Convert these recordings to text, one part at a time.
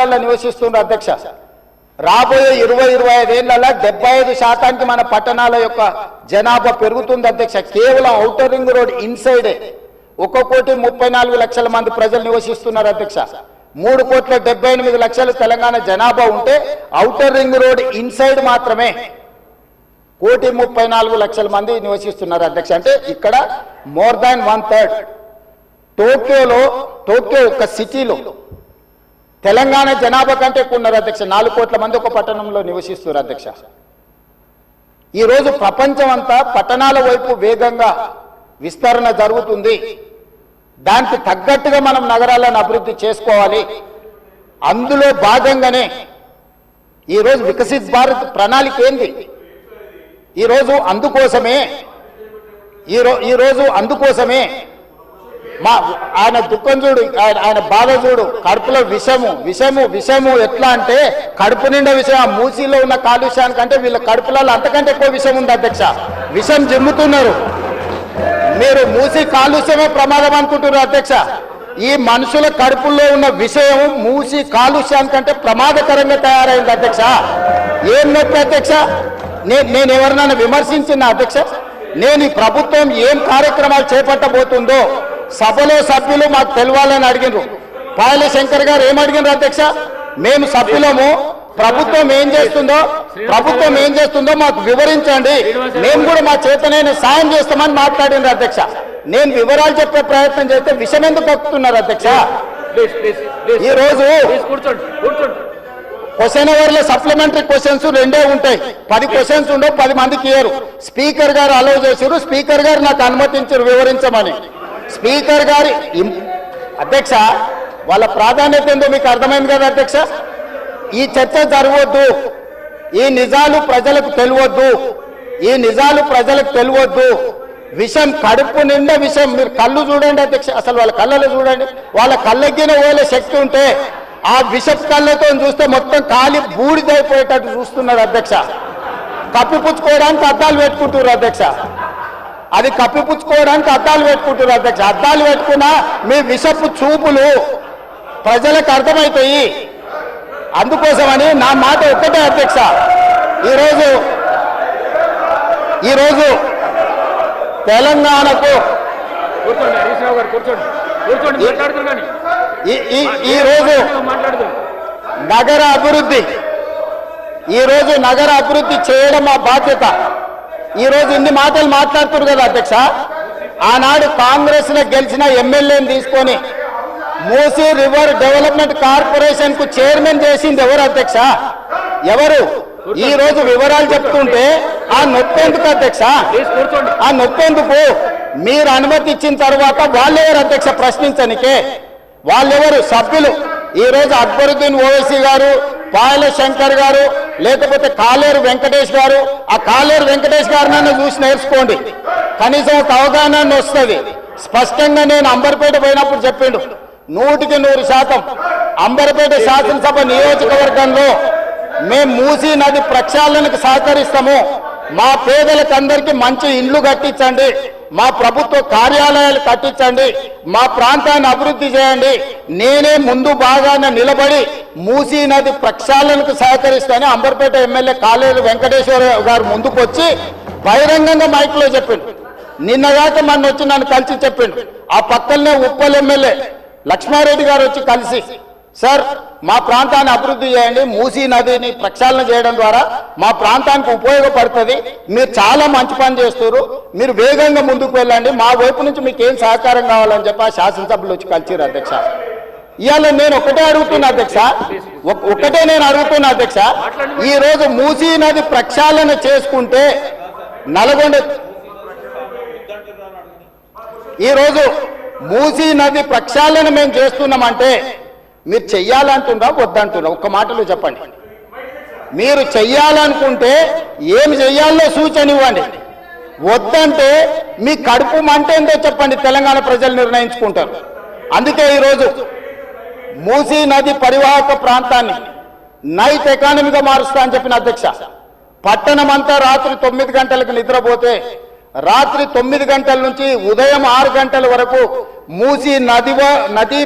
పట్టణాలలో నివసిస్తున్నారు అధ్యక్ష. రాబోయే 20-25 ఏళ్లలో 75% మన పట్టణాల యొక్క జనాభా పెరుగుతుంది అధ్యక్ష. కేవలం ఔటర్ రింగ్ రోడ్ ఇన్సైడే 1,34,00,000 మంది ప్రజలు నివసిస్తున్నారు అధ్యక్ష. 3,78,00,000 తెలంగాణ జనాభా ఉంటే ఔటర్ రింగ్ రోడ్ ఇన్సైడ్ మాత్రమే 1,34,00,000 మంది నివసిస్తున్నారు అధ్యక్ష. అంటే ఇక్కడ మోర్ దాన్ 1/3. టోక్యో ఒక సిటీలో తెలంగాణ జనాభా కంటే ఎక్కువ ఉన్నారు అధ్యక్ష. 4 కోట్ల మంది ఒక పట్టణంలో నివసిస్తున్నారు అధ్యక్ష. ఈరోజు ప్రపంచం అంతా పట్టణాల వైపు వేగంగా విస్తరణ జరుగుతుంది. దానికి తగ్గట్టుగా మనం నగరాలను అభివృద్ధి చేసుకోవాలి. అందులో భాగంగానే ఈరోజు వికసిత్ భారత్ ప్రణాళిక ఏంది? ఈరోజు అందుకోసమే ఆయన దుఃఖం చూడు, ఆయన బాధ చూడు, కడుపులో విషము ఎట్లా అంటే కడుపు నిండా విషయం. ఆ మూసీలో ఉన్న కాలుష్యానికంటే వీళ్ళ కడుపులలో అంతకంటే ఎక్కువ విషయం ఉంది అధ్యక్ష. విషం జిమ్ముతున్నారు. మీరు మూసీ కాలుష్యమే ప్రమాదం అనుకుంటున్నారు అధ్యక్ష. ఈ మనుషుల కడుపుల్లో ఉన్న విషయం మూసీ కాలుష్యానికంటే ప్రమాదకరంగా తయారైంది అధ్యక్ష. ఏం నొప్పి అధ్యక్ష? నేను ఎవరినైనా విమర్శించిన అధ్యక్ష? నేను ఈ ప్రభుత్వం ఏం కార్యక్రమాలు చేపట్టబోతుందో సభలో సభ్యులు మాకు తెలవాలని అడిగినారు. పాయల శంకర్ గారు ఏమడిగినారు అధ్యక్ష? మేము సభ్యులము, ప్రభుత్వం ఏం చేస్తుందో మాకు వివరించండి, మేము కూడా మా చేతనైన సాయం చేస్తామని మాట్లాడినారు అధ్యక్ష. నేను వివరాలు చెప్పే ప్రయత్నం చేస్తే విషయం ఎందుకు కక్కుతున్నారు అధ్యక్ష? ఈరోజు క్వశ్చన్ అవర్లో సప్లిమెంటరీ క్వశ్చన్స్ 2 ఉంటాయి. 10 క్వశ్చన్స్ ఉండవు, 10 మందికి ఇయ్యరు. స్పీకర్ గారు అలౌ చేశారు. స్పీకర్ గారు నాకు అనుమతించారు వివరించమని. స్పీకర్ గారి అధ్యక్ష వాళ్ళ ప్రాధాన్యత ఏందో మీకు అర్థమైంది కదా అధ్యక్ష. ఈ చర్చ జరగవద్దు, ఈ నిజాలు ప్రజలకు తెలియవద్దు. విషం కడుపు నిండా విషం. మీరు కళ్ళు చూడండి అధ్యక్ష, అసలు వాళ్ళ కళ్ళలో చూడండి. వాళ్ళ కళ్ళెక్కిన ఓలే శక్తి ఉంటే ఆ విషపు కళ్ళతో చూస్తే మొత్తం కాలి బూడిదైపోయేటట్టు చూస్తున్నారు అధ్యక్ష. కప్పిపుచ్చుకోవడానికి అద్దాలు పెట్టుకుంటున్నారు అధ్యక్ష. అద్దాలు పెట్టుకుంటున్నారు అధ్యక్ష. అద్దాలు పెట్టుకున్నా మీ విషపు చూపులు ప్రజలకు అర్థమవుతాయి. అందుకోసమని నా మాట ఒక్కటే అధ్యక్ష. ఈరోజు తెలంగాణకు ఈరోజు నగర అభివృద్ధి చేయడం మా బాధ్యత. ఈరోజు ఇన్ని మాటలు మాట్లాడుతున్నారు కదా అధ్యక్ష. ఆనాడు కాంగ్రెస్ లో గెలిచిన ఎమ్మెల్యేని తీసుకొని మూసీ రివర్ డెవలప్మెంట్ కార్పొరేషన్ కు చైర్మన్ చేసింది ఎవరు అధ్యక్ష? ఎవరు? ఈ రోజు వివరాలు చెప్తుంటే ఆ నొప్పెందుకు అధ్యక్ష? ఆ నొప్పెందుకు? మీరు అనుమతి ఇచ్చిన తర్వాత వాళ్ళెవరు అధ్యక్ష ప్రశ్నించనికే? వాళ్ళెవరు సభ్యులు? ఈ రోజు అక్బరుద్దీన్ ఓవైసీ గారు, పాయల శంకర్ గారు, లేకపోతే కాలేరు వెంకటేష్ గారు. ఆ కాలేరు వెంకటేష్ గారినన్నా చూసి నేర్చుకోండి, కనీసం ఒక అవగాహన వస్తుంది. స్పష్టంగా నేను అంబర్పేట పోయినప్పుడు చెప్పిండు, 100% అంబర్పేట శాసనసభ నియోజకవర్గంలో మేము మూసీ నది ప్రక్షాళనకు సహకరిస్తాము. మా పేదలకు అందరికీ మంచి ఇండ్లు కట్టించండి, మా ప్రభుత్వ కార్యాలయాలు కట్టించండి, మా ప్రాంతాన్ని అభివృద్ధి చేయండి. నేనే ముందు బాగానే నిలబడి మూసీ నది ప్రక్షాళనకు సహకరిస్తానని అంబర్పేట ఎమ్మెల్యే కాలేరు వెంకటేశ్వర గారు ముందుకు వచ్చి బహిరంగంగా మైక్లో చెప్పిండు. నిన్నగాక మొన్న వచ్చి నన్ను కలిసి చెప్పిండు. ఆ పక్కనే ఉప్పల్ ఎమ్మెల్యే లక్ష్మారెడ్డి గారు వచ్చి కలిసి, సార్ మా ప్రాంతాన్ని అభివృద్ధి చేయండి, మూసీ నదిని ప్రక్షాళన చేయడం ద్వారా మా ప్రాంతానికి ఉపయోగపడుతుంది, మీరు చాలా మంచి పని చేస్తారు, మీరు వేగంగా ముందుకు వెళ్ళండి, మా వైపు నుంచి మీకు ఏం సహకారం కావాలని చెప్పి ఆ శాసనసభ్యులు వచ్చి కలిసిరు అధ్యక్ష. ఇవాళ నేను ఒకటే అడుగుతున్నా అధ్యక్ష, ఈ రోజు మూసీ నది ప్రక్షాళన చేసుకుంటే ఈరోజు మూసీ నది ప్రక్షాళన మేము చేస్తున్నామంటే మీరు చెయ్యాలంటున్నా వద్దంటున్నా? ఒక్క మాటలో చెప్పండి. మీరు చెయ్యాలనుకుంటే ఏమి చెయ్యాలో సూచన ఇవ్వండి, వద్దంటే మీ కడుపు మంట ఏందో చెప్పండి. తెలంగాణ ప్రజలు నిర్ణయించుకుంటారు. అందుకే ఈరోజు మూసీ నది పరివాహక ప్రాంతాన్ని నైట్ ఎకానమీగా మారుస్తా అని చెప్పిన అధ్యక్ష. పట్టణం అంతా రాత్రి 9 గంటలకు నిద్రపోతే రాత్రి 9 గంటల నుంచి ఉదయం 6 గంటల వరకు మూసీ నది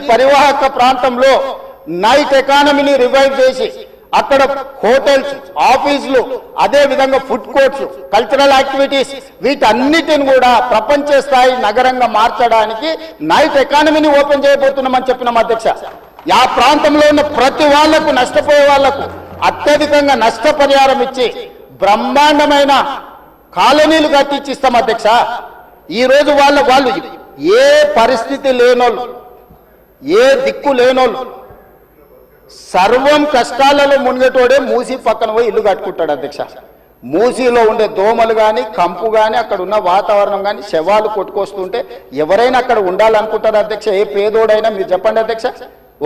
పరివాహక ప్రాంతంలో నైట్ ఎకానమీని రివైవ్ చేసి అక్కడ హోటల్స్, ఆఫీసులు, అదే విధంగా ఫుడ్ కోర్ట్స్, కల్చరల్ యాక్టివిటీస్ వీటన్నిటిని కూడా ప్రపంచ స్థాయి నగరంగా మార్చడానికి నైట్ ఎకానమీని ఓపెన్ చేయబోతున్నామని చెప్పినాం అధ్యక్ష. ఆ ప్రాంతంలో ఉన్న ప్రతి వాళ్లకు, నష్టపోయే వాళ్లకు అత్యధికంగా నష్టపరిహారం ఇచ్చి బ్రహ్మాండమైన కాలనీలు కట్టించిస్తాం అధ్యక్ష. ఈ రోజు వాళ్ళు ఏ పరిస్థితి లేనోళ్ళు, ఏ దిక్కు లేనోళ్ళు, సర్వం కష్టాలలో మునిగేటోడే మూసీ పక్కన పోయి ఇల్లు కట్టుకుంటాడు అధ్యక్ష. మూసీలో ఉండే దోమలు కానీ, కంపు కానీ, అక్కడ ఉన్న వాతావరణం కానీ, శవాలు కొట్టుకొస్తుంటే ఎవరైనా అక్కడ ఉండాలనుకుంటారు అధ్యక్ష. ఏ పేదోడైనా మీరు చెప్పండి అధ్యక్ష.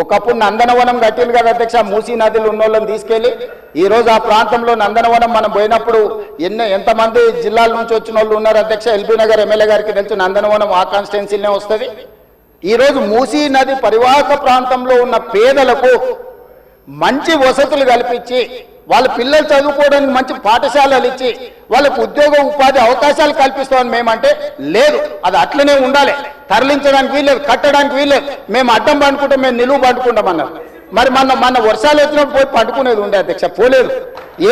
ఒకప్పుడు నందనవనం కట్టింది కదా అధ్యక్ష, మూసీ నదిలో ఉన్న వాళ్ళని తీసుకెళ్లి. ఈ రోజు ఆ ప్రాంతంలో నందనవనం మనం పోయినప్పుడు ఎంతమంది జిల్లాల నుంచి వచ్చిన వాళ్ళు ఉన్నారు అధ్యక్ష. ఎల్బీ నగర్ ఎమ్మెల్యే గారికి తెలుసు, నందనవనం ఆ కాన్స్టిట్యున్సీనే వస్తుంది. ఈ రోజు మూసీ నది పరివాహక ప్రాంతంలో ఉన్న పేదలకు మంచి వసతులు కల్పించి, వాళ్ళ పిల్లలు చదువుకోవడానికి మంచి పాఠశాలలు ఇచ్చి, వాళ్ళకు ఉద్యోగ ఉపాధి అవకాశాలు కల్పిస్తామని మేమంటే లేదు, అది అట్లనే ఉండాలి, తరలించడానికి వీల్లేదు, కట్టడానికి వీల్లేదు, మేము అడ్డం పండుకుంటే మేము నిలువు పండుకుంటామన్నారు. మరి మన వర్షాలు వచ్చినప్పుడు పోయి పండుకునేది ఉండే అధ్యక్ష, పోలేదు.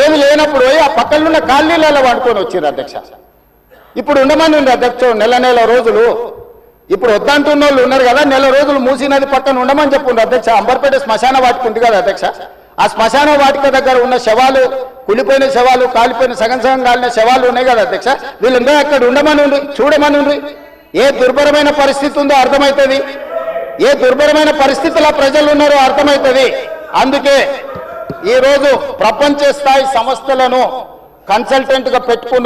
ఏమి లేనప్పుడు పోయి ఆ పక్కన ఉన్న కాలనీలలో పండుకొని వచ్చారు అధ్యక్ష. ఇప్పుడు ఉండమని ఉంది అధ్యక్ష నెల రోజులు. ఇప్పుడు వద్దంటున్న వాళ్ళు ఉన్నారు కదా, నెల రోజులు మూసీ నది పక్కన ఉండమని చెప్పుండ్రు అధ్యక్ష. అంబర్పేట శ్మశాన వాటిక ఉంది కదా అధ్యక్ష, ఆ శ్మశాన వాటిక దగ్గర ఉన్న శవాలు, కులిపోయిన శవాలు, కాలిపోయిన సగం కాలిన శవాలు ఉన్నాయి కదా అధ్యక్ష, వీళ్ళందరూ అక్కడ ఉండమని ఉండి, చూడమని ఉండి. ఏ దుర్భరమైన పరిస్థితి ఉందో అర్థమవుతుంది, ఏ దుర్భరమైన పరిస్థితుల్లో ప్రజలు ఉన్నారో అర్థమవుతుంది. అందుకే ఈరోజు ప్రపంచ స్థాయి సంస్థలను కన్సల్టెంట్గా పెట్టుకున్నాం.